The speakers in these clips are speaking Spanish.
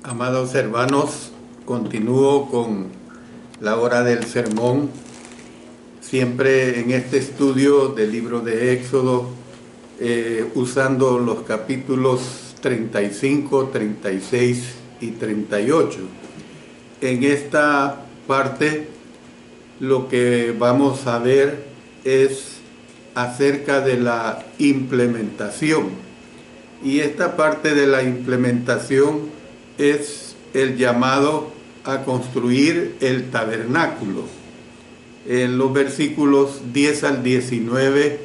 Amados hermanos, continúo con la hora del sermón, siempre en este estudio del libro de Éxodo, usando los capítulos 35, 36 y 38. En esta parte lo que vamos a ver es acerca de la implementación. Y esta parte de la implementación es el llamado a construir el tabernáculo. En los versículos 10 al 19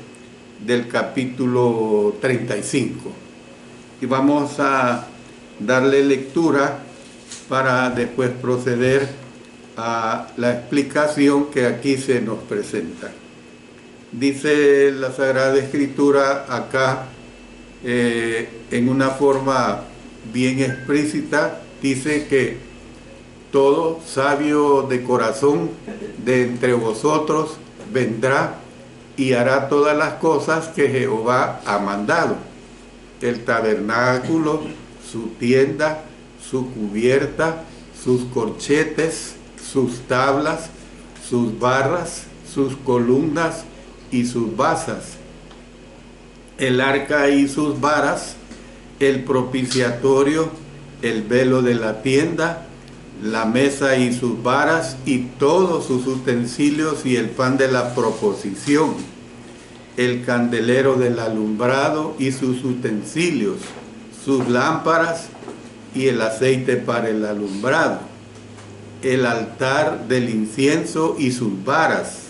del capítulo 35. Y vamos a darle lectura para después proceder a la explicación que aquí se nos presenta. Dice la Sagrada Escritura acá en una forma bien explícita, dice que todo sabio de corazón de entre vosotros vendrá y hará todas las cosas que Jehová ha mandado: el tabernáculo, su tienda, su cubierta, sus corchetes, sus tablas, sus barras, sus columnas y sus basas, el arca y sus varas, el propiciatorio, el velo de la tienda, la mesa y sus varas y todos sus utensilios y el pan de la proposición, el candelero del alumbrado y sus utensilios, sus lámparas y el aceite para el alumbrado, el altar del incienso y sus varas,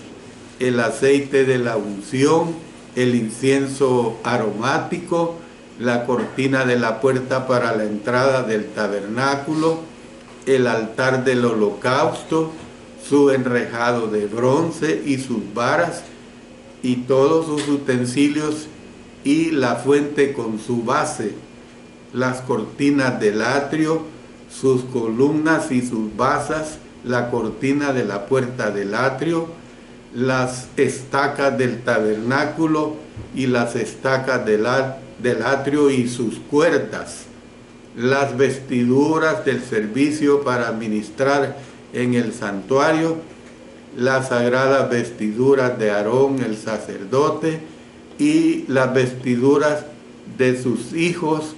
el aceite de la unción, el incienso aromático, la cortina de la puerta para la entrada del tabernáculo, el altar del holocausto, su enrejado de bronce y sus varas, y todos sus utensilios, y la fuente con su base, las cortinas del atrio, sus columnas y sus basas, la cortina de la puerta del atrio, las estacas del tabernáculo y las estacas del atrio y sus cuerdas, las vestiduras del servicio para ministrar en el santuario, las sagradas vestiduras de Aarón el sacerdote y las vestiduras de sus hijos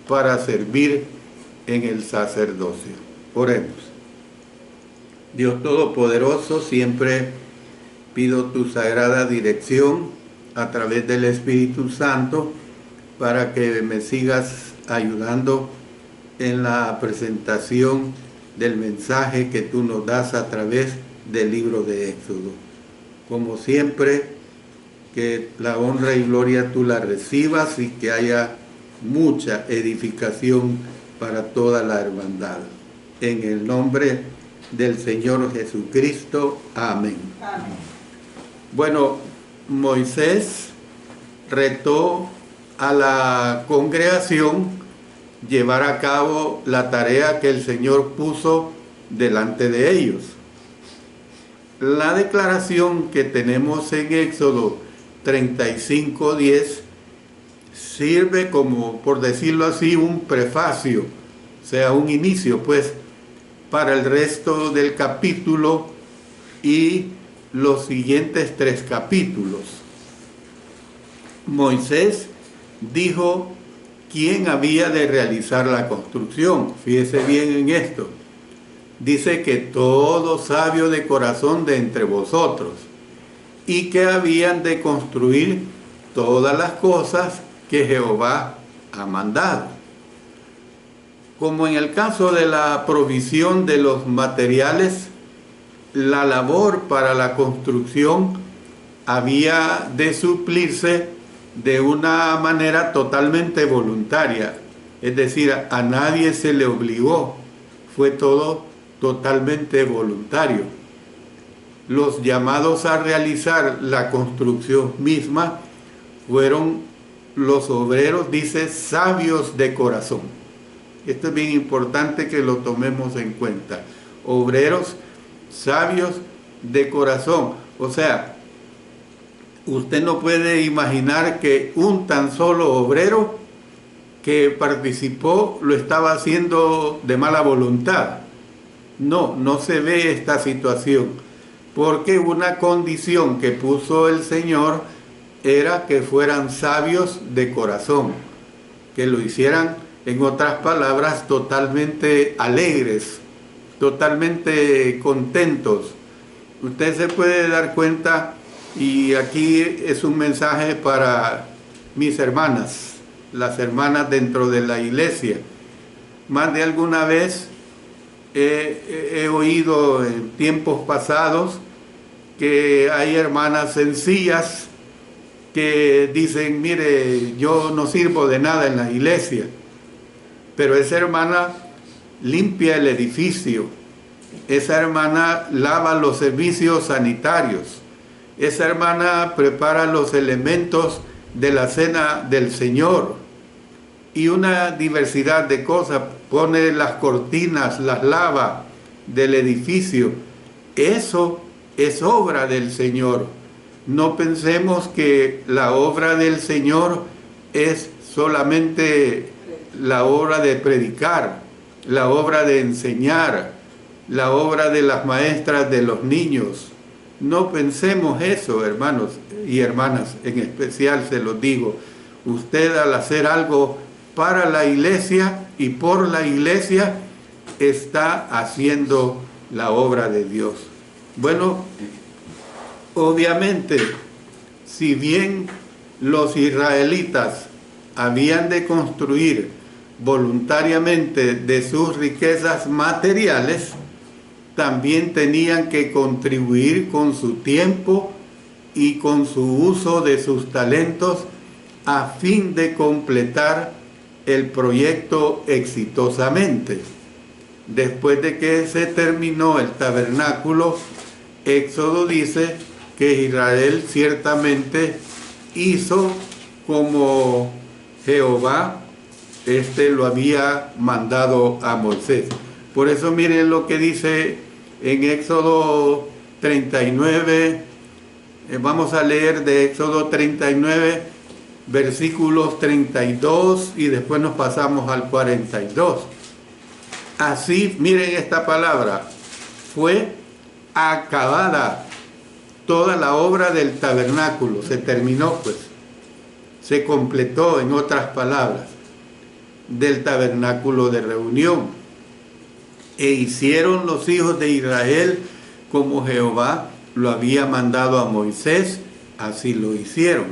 para servir en el sacerdocio. Oremos. Dios Todopoderoso, siempre pido tu sagrada dirección a través del Espíritu Santo para que me sigas ayudando en la presentación del mensaje que tú nos das a través del libro de Éxodo. Como siempre, que la honra y gloria tú la recibas y que haya mucha edificación para toda la hermandad. En el nombre del Señor Jesucristo. Amén. Amén. Bueno, Moisés retó a la congregación llevar a cabo la tarea que el Señor puso delante de ellos. La declaración que tenemos en Éxodo 35:10 sirve como, por decirlo así, un prefacio, o sea, un inicio, pues, para el resto del capítulo y los siguientes 3 capítulos. Moisés dijo quién había de realizar la construcción. Fíjese bien en esto. Dice que todo sabio de corazón de entre vosotros, y que habían de construir todas las cosas que Jehová ha mandado. Como en el caso de la provisión de los materiales, la labor para la construcción había de suplirse de una manera totalmente voluntaria, es decir, a nadie se le obligó, fue todo totalmente voluntario. Los llamados a realizar la construcción misma fueron los obreros, dice, sabios de corazón. Esto es bien importante que lo tomemos en cuenta. Obreros sabios de corazón. O sea, usted no puede imaginar que un tan solo obrero que participó lo estaba haciendo de mala voluntad. No, no se ve esta situación, porque una condición que puso el Señor era que fueran sabios de corazón, que lo hicieran, en otras palabras, totalmente alegres, totalmente contentos. Usted se puede dar cuenta, y aquí es un mensaje para mis hermanas, las hermanas dentro de la iglesia. Más de alguna vez he oído en tiempos pasados que hay hermanas sencillas que dicen, mire, yo no sirvo de nada en la iglesia, pero esa hermana limpia el edificio, esa hermana lava los servicios sanitarios, esa hermana prepara los elementos de la cena del Señor y una diversidad de cosas, pone las cortinas, las lava del edificio. Eso es obra del Señor. No pensemos que la obra del Señor es solamente la obra de predicar, la obra de enseñar, la obra de las maestras de los niños. No pensemos eso, hermanos y hermanas, en especial se los digo. Usted, al hacer algo para la iglesia y por la iglesia, está haciendo la obra de Dios. Bueno, obviamente, si bien los israelitas habían de construir voluntariamente de sus riquezas materiales, también tenían que contribuir con su tiempo y con su uso de sus talentos a fin de completar el proyecto exitosamente. Después de que se terminó el tabernáculo, Éxodo dice que Israel ciertamente hizo como Jehová lo había mandado a Moisés. Por eso miren lo que dice en Éxodo 39, vamos a leer de Éxodo 39, versículos 32 y después nos pasamos al 42. Así, miren esta palabra, fue acabada toda la obra del tabernáculo, se terminó pues, se completó, en otras palabras, del tabernáculo de reunión. E hicieron los hijos de Israel como Jehová lo había mandado a Moisés, así lo hicieron.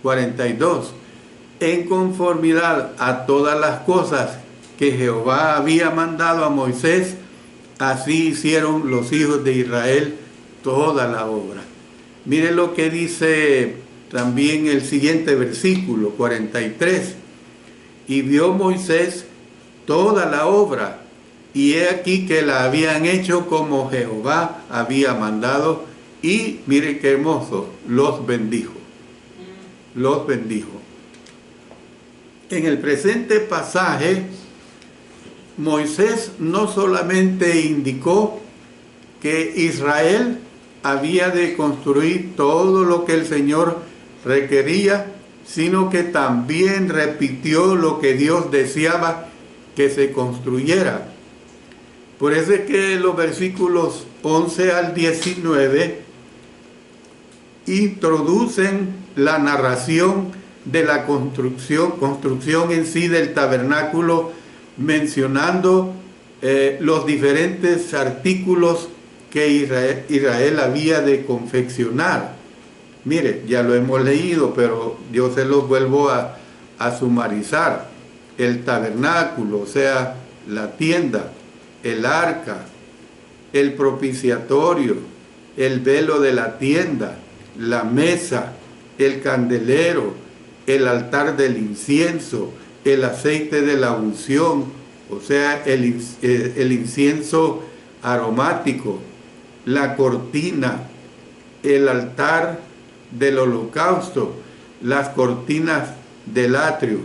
42. En conformidad a todas las cosas que Jehová había mandado a Moisés, así hicieron los hijos de Israel toda la obra. Mire lo que dice también el siguiente versículo, 43. Y vio Moisés toda la obra, y he aquí que la habían hecho como Jehová había mandado, y miren qué hermoso, los bendijo. Los bendijo. En el presente pasaje, Moisés no solamente indicó que Israel había de construir todo lo que el Señor requería, sino que también repitió lo que Dios deseaba que se construyera. Por eso es que los versículos 11 al 19 introducen la narración de la construcción en sí del tabernáculo, mencionando los diferentes artículos que Israel había de confeccionar. Mire, ya lo hemos leído, pero yo se los vuelvo a sumarizar. El tabernáculo, o sea, la tienda, el arca, el propiciatorio, el velo de la tienda, la mesa, el candelero, el altar del incienso, el aceite de la unción, o sea, el incienso aromático, la cortina, el altar del holocausto, las cortinas del atrio,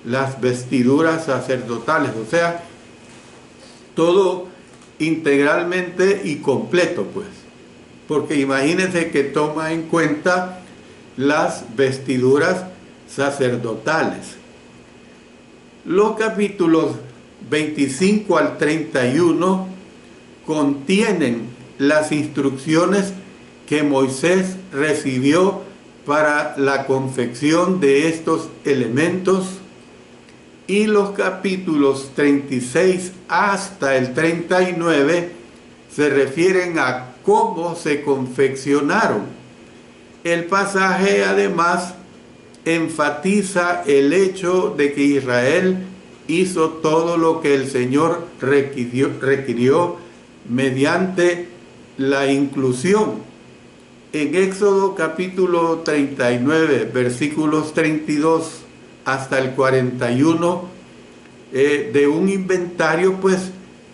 las vestiduras sacerdotales, o sea, todo integralmente y completo, pues, porque imagínense que toma en cuenta las vestiduras sacerdotales. Los capítulos 25 al 31 contienen las instrucciones que Moisés recibió para la confección de estos elementos, y los capítulos 36 hasta el 39 se refieren a cómo se confeccionaron. El pasaje además enfatiza el hecho de que Israel hizo todo lo que el Señor requirió mediante la inclusión. En Éxodo capítulo 39, versículos 32 hasta el 41, de un inventario pues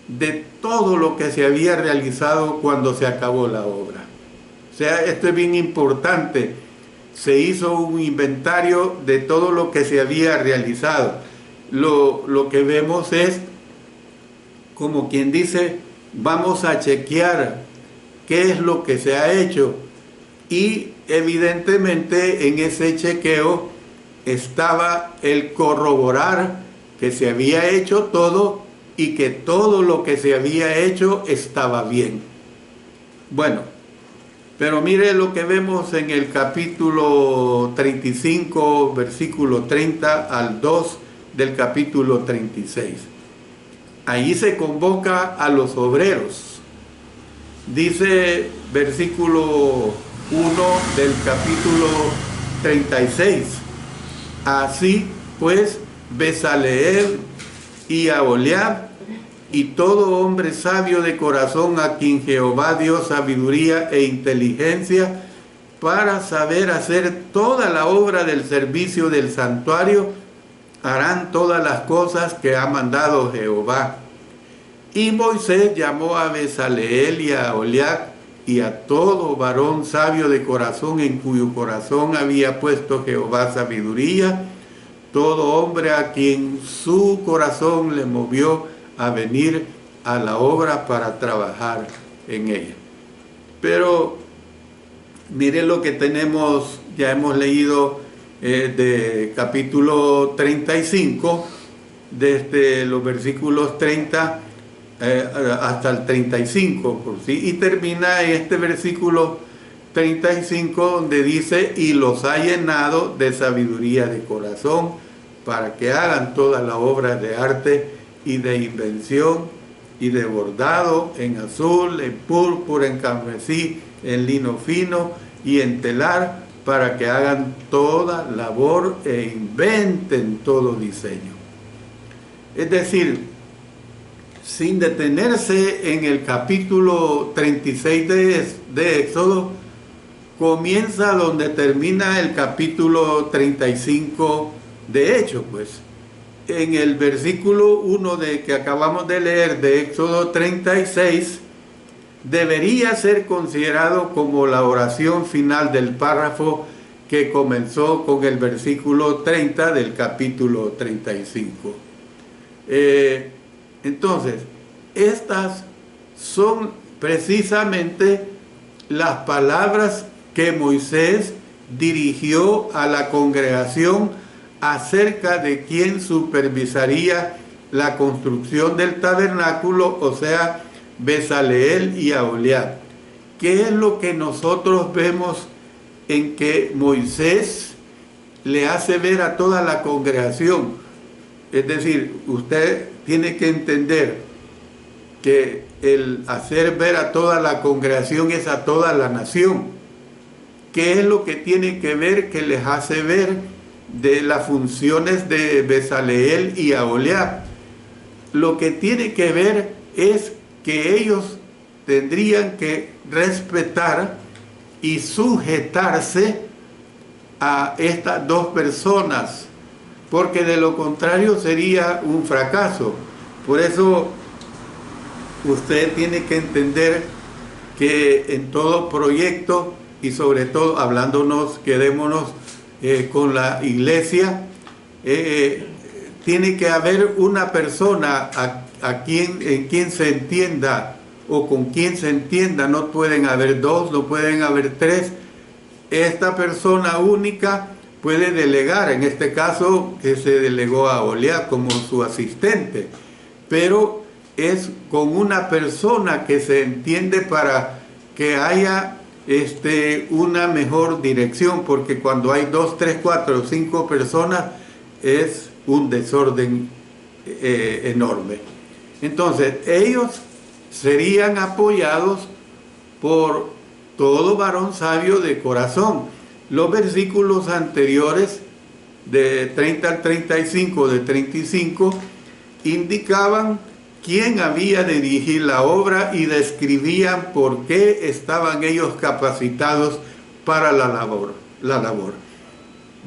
de todo lo que se había realizado cuando se acabó la obra. O sea, esto es bien importante. Se hizo un inventario de todo lo que se había realizado. Lo que vemos es, como quien dice, vamos a chequear qué es lo que se ha hecho. Y evidentemente en ese chequeo estaba el corroborar que se había hecho todo y que todo lo que se había hecho estaba bien. Bueno, pero mire lo que vemos en el capítulo 35, versículo 30 al 2 del capítulo 36. Ahí se convoca a los obreros. Dice versículo 1 del capítulo 36. Así pues, Bezaleel y Aholiab y todo hombre sabio de corazón a quien Jehová dio sabiduría e inteligencia para saber hacer toda la obra del servicio del santuario, harán todas las cosas que ha mandado Jehová. Y Moisés llamó a Bezaleel y a Aholiab y a todo varón sabio de corazón en cuyo corazón había puesto Jehová sabiduría, todo hombre a quien su corazón le movió a venir a la obra para trabajar en ella. Pero mire lo que tenemos, ya hemos leído de capítulo 35, desde los versículos 30 hasta el 35, y termina este versículo 35 donde dice: y los ha llenado de sabiduría de corazón para que hagan toda la obra de arte y de invención y de bordado en azul, en púrpura, en carmesí, en lino fino y en telar, para que hagan toda labor e inventen todo diseño. Es decir, sin detenerse en el capítulo 36 de Éxodo, comienza donde termina el capítulo 35 de Hechos, pues. En el versículo 1 que acabamos de leer de Éxodo 36, debería ser considerado como la oración final del párrafo que comenzó con el versículo 30 del capítulo 35. Entonces, estas son precisamente las palabras que Moisés dirigió a la congregación acerca de quién supervisaría la construcción del tabernáculo, o sea, Bezaleel y Aholiab. ¿Qué es lo que nosotros vemos en que Moisés le hace ver a toda la congregación? Es decir, usted tiene que entender que el hacer ver a toda la congregación es a toda la nación. ¿Qué es lo que tiene que ver, que les hace ver de las funciones de Bezaleel y Aholiab? Lo que tiene que ver es que ellos tendrían que respetar y sujetarse a estas dos personas, porque de lo contrario sería un fracaso. Por eso usted tiene que entender que en todo proyecto, y sobre todo quedémonos con la iglesia, tiene que haber una persona en quien se entienda, o con quien se entienda. No pueden haber dos, no pueden haber tres. Esta persona única puede delegar, en este caso que se delegó a Oholiab como su asistente, pero es con una persona que se entiende para que haya una mejor dirección, porque cuando hay 2, 3, 4, 5 personas es un desorden enorme. Entonces ellos serían apoyados por todo varón sabio de corazón. Los versículos anteriores de 30 al 35, de 35, indicaban quién había de dirigir la obra y describían por qué estaban ellos capacitados para la labor.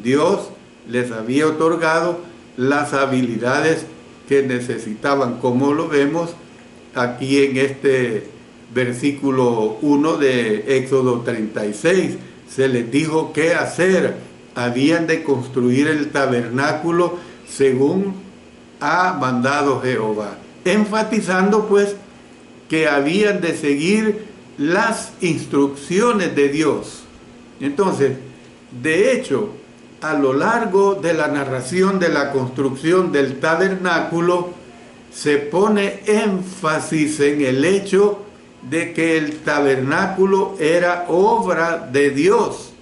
Dios les había otorgado las habilidades que necesitaban, como lo vemos aquí en este versículo 1 de Éxodo 36. Se les dijo qué hacer. Habían de construir el tabernáculo según ha mandado Jehová, enfatizando pues que habían de seguir las instrucciones de Dios. Entonces, de hecho, a lo largo de la narración de la construcción del tabernáculo, se pone énfasis en el hecho de que el tabernáculo era obra de Dios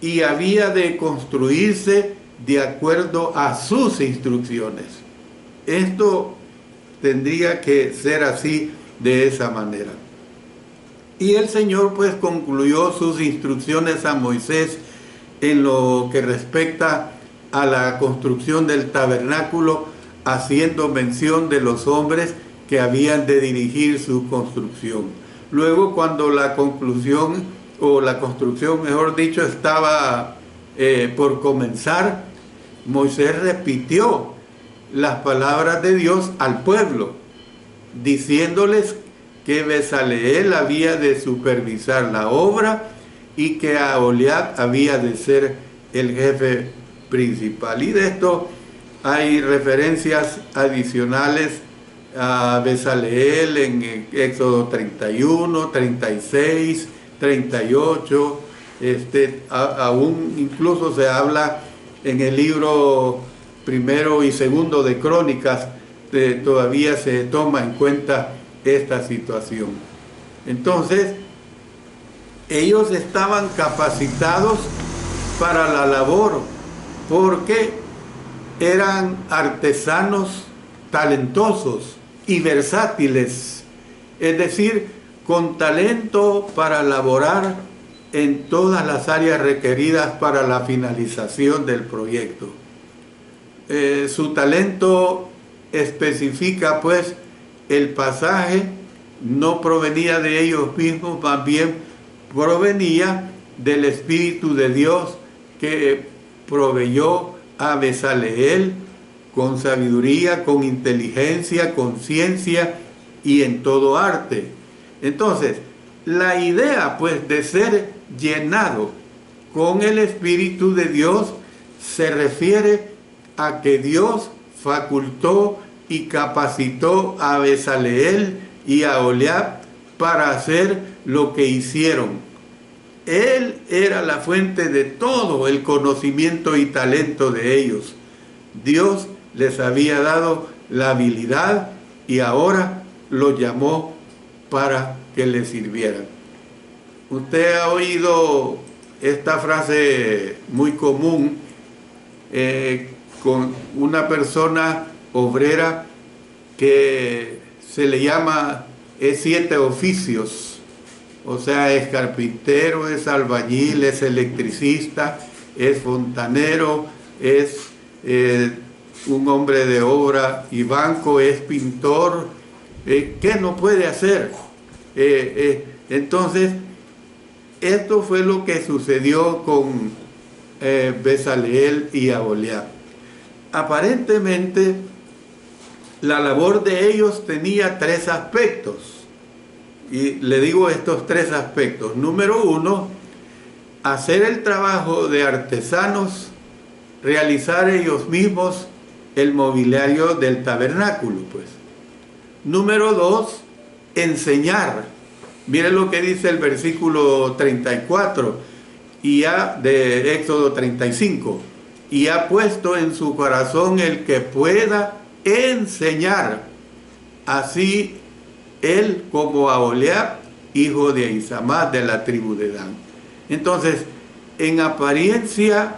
y había de construirse de acuerdo a sus instrucciones. Esto tendría que ser así, de esa manera. Y el Señor pues concluyó sus instrucciones a Moisés en lo que respecta a la construcción del tabernáculo, haciendo mención de los hombres que habían de dirigir su construcción. Luego, cuando la conclusión, o la construcción, mejor dicho, estaba por comenzar, Moisés repitió las palabras de Dios al pueblo, diciéndoles que Bezaleel había de supervisar la obra y que Aholiab había de ser el jefe principal. Y de esto hay referencias adicionales a Bezaleel en Éxodo 31, 36, 38, aún incluso se habla en el libro primero y segundo de Crónicas, todavía se toma en cuenta esta situación. Entonces, ellos estaban capacitados para la labor porque eran artesanos talentosos y versátiles, es decir, con talento para laborar en todas las áreas requeridas para la finalización del proyecto. Su talento especifica pues el pasaje, no provenía de ellos mismos, más bien provenía del Espíritu de Dios que proveyó a Bezaleel con sabiduría, con inteligencia, con ciencia y en todo arte. Entonces, la idea pues de ser llenado con el Espíritu de Dios se refiere a que Dios facultó y capacitó a Bezaleel y a Aholiab para hacer lo que hicieron. Él era la fuente de todo el conocimiento y talento de ellos. Dios les había dado la habilidad y ahora los llamó para que le sirvieran. Usted ha oído esta frase muy común con una persona obrera que se le llama, es 7 oficios, o sea, es carpintero, es albañil, es electricista, es fontanero, es un hombre de obra y banco, es pintor. ¿Qué no puede hacer? Entonces, esto fue lo que sucedió con Bezaleel y Aholiab. Aparentemente, la labor de ellos tenía 3 aspectos. Y le digo estos 3 aspectos. Número 1, hacer el trabajo de artesanos, realizar ellos mismos el mobiliario del tabernáculo, pues. Número 2, enseñar. Miren lo que dice el versículo 34 y ya de Éxodo 35. y ha puesto en su corazón el que pueda enseñar, así él como Aholiab, hijo de Ahisamach, de la tribu de Dan. Entonces, en apariencia,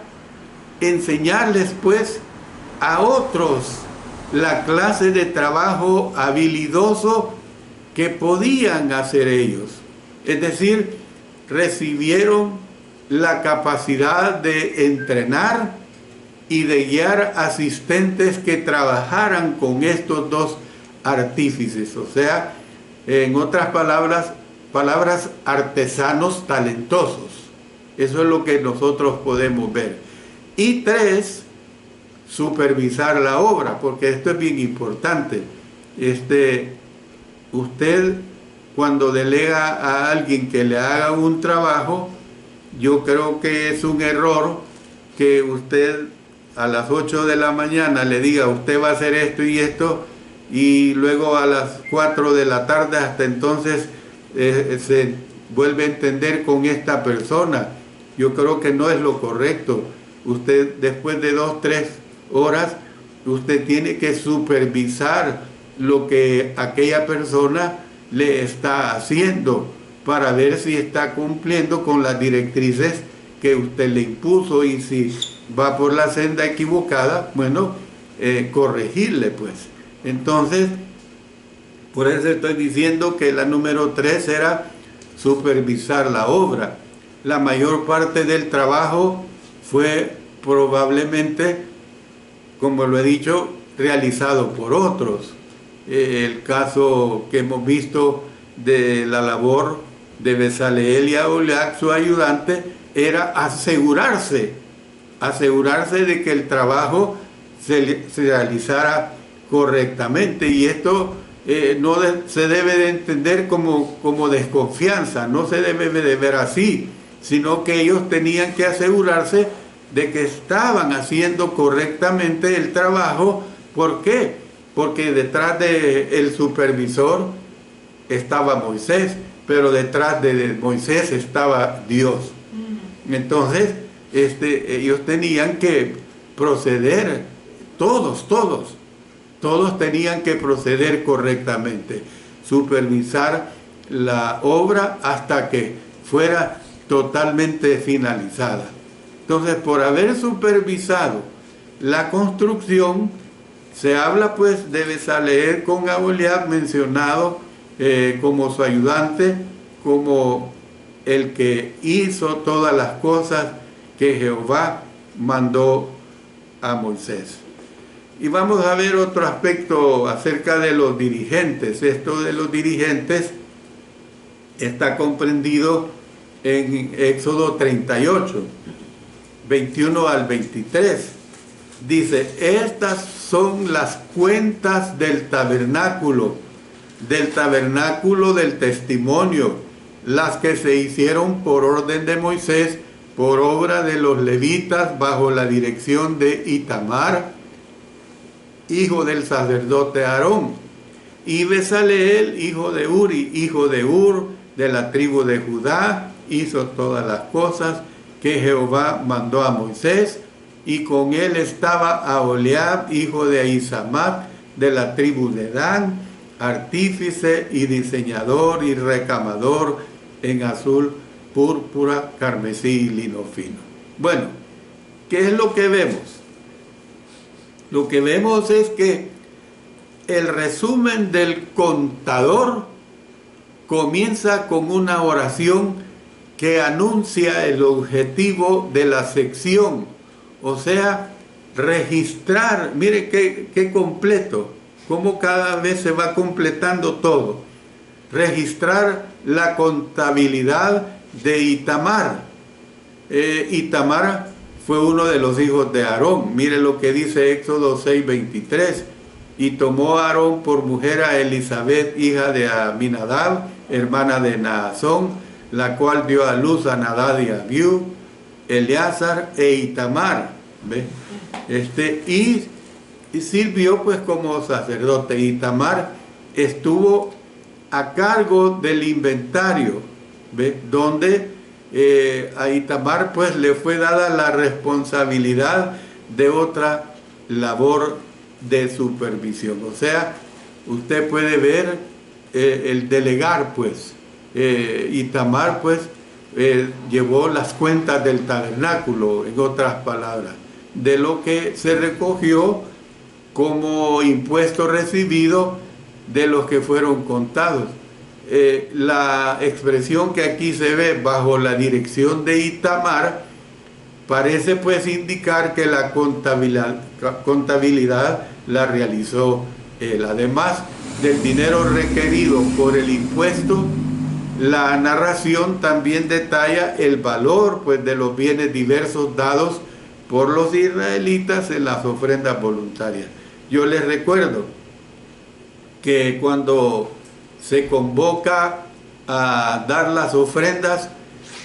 enseñarles pues a otros la clase de trabajo habilidoso que podían hacer ellos. Es decir, recibieron la capacidad de entrenar y de guiar asistentes que trabajaran con estos dos artífices, o sea, en otras palabras, artesanos talentosos. Eso es lo que nosotros podemos ver. Y 3, supervisar la obra, porque esto es bien importante. Usted, cuando delega a alguien que le haga un trabajo, yo creo que es un error que usted a las 8 de la mañana le diga, usted va a hacer esto y esto, y luego a las 4 de la tarde hasta entonces se vuelve a entender con esta persona. Yo creo que no es lo correcto. Usted, después de 2, 3 horas, usted tiene que supervisar lo que aquella persona le está haciendo para ver si está cumpliendo con las directrices que usted le impuso, y si va por la senda equivocada, bueno, corregirle pues. Entonces, por eso estoy diciendo que la número 3 era supervisar la obra. La mayor parte del trabajo fue probablemente, como lo he dicho, realizado por otros. El caso que hemos visto de la labor de Bezaleel y Aholiab, su ayudante, era asegurarse de que el trabajo se realizara correctamente, y esto no se debe de entender como desconfianza, no se debe de ver así, sino que ellos tenían que asegurarse de que estaban haciendo correctamente el trabajo. ¿Por qué? Porque detrás del supervisor estaba Moisés, pero detrás de Moisés estaba Dios. Entonces, ellos tenían que proceder, todos tenían que proceder correctamente, supervisar la obra hasta que fuera totalmente finalizada. Entonces, por haber supervisado la construcción, se habla pues de Bezaleel con Aholiab, mencionado como su ayudante, como el que hizo todas las cosas que Jehová mandó a Moisés. Y vamos a ver otro aspecto acerca de los dirigentes. Esto de los dirigentes está comprendido en Éxodo 38, 21 al 23. Dice, estas son las cuentas del tabernáculo del testimonio, las que se hicieron por orden de Moisés, por obra de los levitas, bajo la dirección de Itamar, hijo del sacerdote Aarón, y Bezaleel, hijo de Uri, hijo de Ur, de la tribu de Judá, hizo todas las cosas que Jehová mandó a Moisés, y con él estaba Aholiab, hijo de Ahisamach, de la tribu de Dan, artífice y diseñador y recamador en azul, púrpura, carmesí y lino fino. Bueno, ¿qué es lo que vemos? Lo que vemos es que el resumen del contador comienza con una oración que anuncia el objetivo de la sección, o sea, registrar. Mire qué completo, cómo cada vez se va completando todo. Registrar la contabilidad de Itamar. Itamar fue uno de los hijos de Aarón. Mire lo que dice Éxodo 6:23. Y tomó a Aarón por mujer a Elisabet, hija de Aminadab, hermana de Naasón, la cual dio a luz a Nadab y Abiú, Eleazar e Itamar. ¿Ve? Y sirvió pues como sacerdote. Itamar estuvo a cargo del inventario, ¿ve? Donde a Itamar pues le fue dada la responsabilidad de otra labor de supervisión. O sea, usted puede ver el delegar, pues, Itamar, pues, llevó las cuentas del tabernáculo, en otras palabras, de lo que se recogió como impuesto recibido de los que fueron contados. La expresión que aquí se ve bajo la dirección de Itamar parece pues indicar que la contabilidad la realizó él. Además del dinero requerido por el impuesto, la narración también detalla el valor pues de los bienes diversos dados por los israelitas en las ofrendas voluntarias. Yo les recuerdo que cuando se convoca a dar las ofrendas,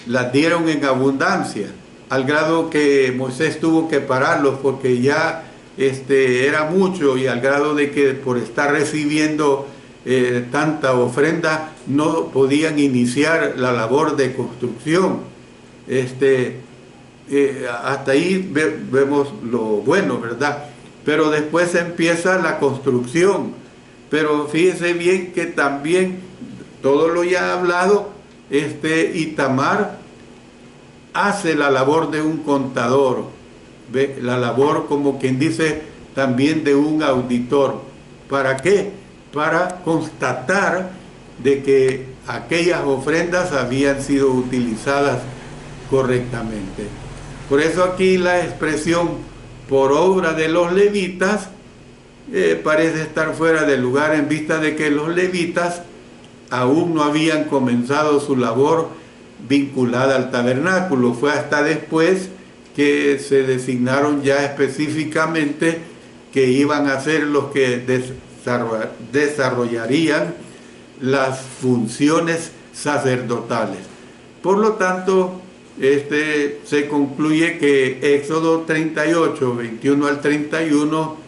las dieron en abundancia, al grado que Moisés tuvo que pararlos porque ya era mucho, y al grado de que por estar recibiendo tanta ofrenda no podían iniciar la labor de construcción. Hasta ahí vemos lo bueno, ¿verdad? Pero después empieza la construcción. Pero fíjese bien que también, todo lo ya hablado, Itamar hace la labor de un contador, ¿ve? La labor, como quien dice, también de un auditor. ¿Para qué? Para constatar de que aquellas ofrendas habían sido utilizadas correctamente. Por eso aquí la expresión por obra de los levitas parece estar fuera de lugar, en vista de que los levitas aún no habían comenzado su labor vinculada al tabernáculo. Fue hasta después que se designaron ya específicamente que iban a ser los que desarrollarían las funciones sacerdotales. Por lo tanto, se concluye que Éxodo 38, 21 al 31,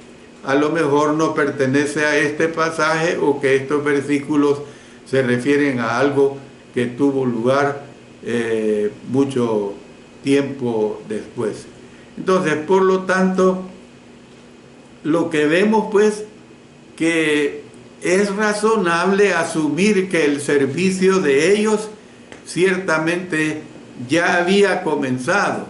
a lo mejor no pertenece a este pasaje, o que estos versículos se refieren a algo que tuvo lugar mucho tiempo después. Entonces, por lo tanto, lo que vemos pues, que es razonable asumir que el servicio de ellos ciertamente ya había comenzado,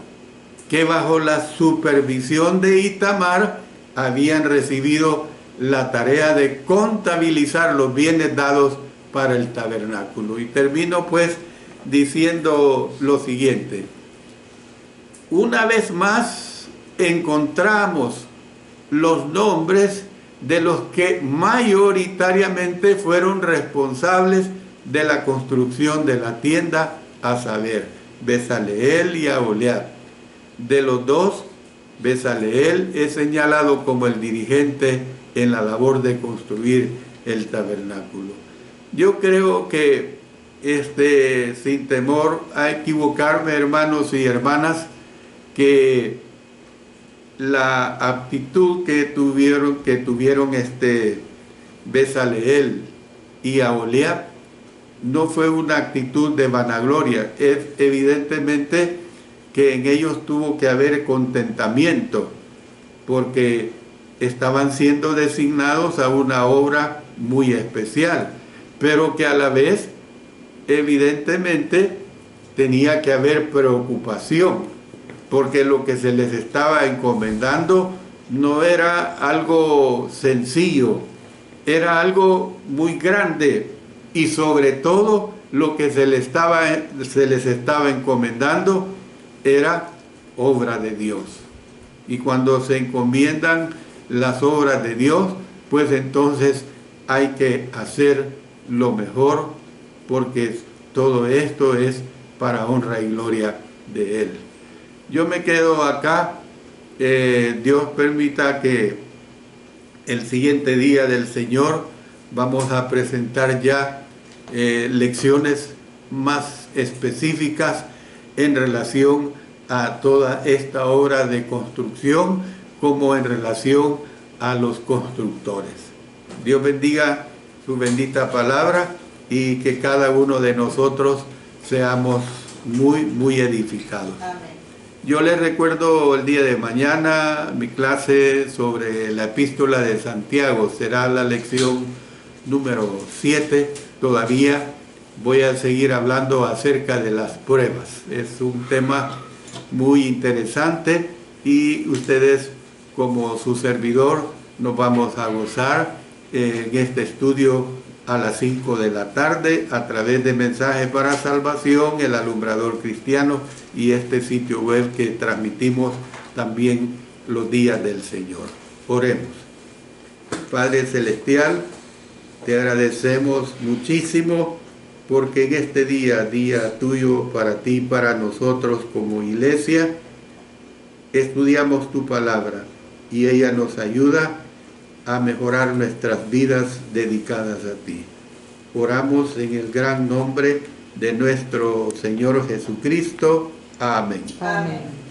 que bajo la supervisión de Itamar habían recibido la tarea de contabilizar los bienes dados para el tabernáculo. Y termino pues diciendo lo siguiente: una vez más encontramos los nombres de los que mayoritariamente fueron responsables de la construcción de la tienda, a saber, Bezaleel y Aholiab. De los dos, Bezaleel es señalado como el dirigente en la labor de construir el tabernáculo. Yo creo que, sin temor a equivocarme, hermanos y hermanas, que la aptitud que tuvieron Bezaleel y Aholiab no fue una actitud de vanagloria. Es evidentemente que en ellos tuvo que haber contentamiento, porque estaban siendo designados a una obra muy especial, pero que a la vez evidentemente tenía que haber preocupación, porque lo que se les estaba encomendando no era algo sencillo, era algo muy grande, y sobre todo lo que se les estaba encomendando era obra de Dios. Y cuando se encomiendan las obras de Dios, pues entonces hay que hacer lo mejor, porque todo esto es para honra y gloria de Él. Yo me quedo acá. Dios permita que el siguiente día del Señor vamos a presentar ya lecciones más específicas en relación a toda esta obra de construcción, como en relación a los constructores. Dios bendiga su bendita palabra, y que cada uno de nosotros seamos muy, muy edificados. Amén. Yo les recuerdo el día de mañana mi clase sobre la epístola de Santiago. Será la lección número 7. Todavía voy a seguir hablando acerca de las pruebas. Es un tema muy interesante y ustedes, como su servidor, nos vamos a gozar en este estudio a las 5 de la tarde a través de Mensaje para Salvación, el Alumbrador Cristiano y este sitio web que transmitimos también los días del Señor. Oremos. Padre Celestial, te agradecemos muchísimo porque en este día tuyo para ti, para nosotros como iglesia, estudiamos tu palabra y ella nos ayuda a mejorar nuestras vidas dedicadas a ti. Oramos en el gran nombre de nuestro Señor Jesucristo. Amén. Amén.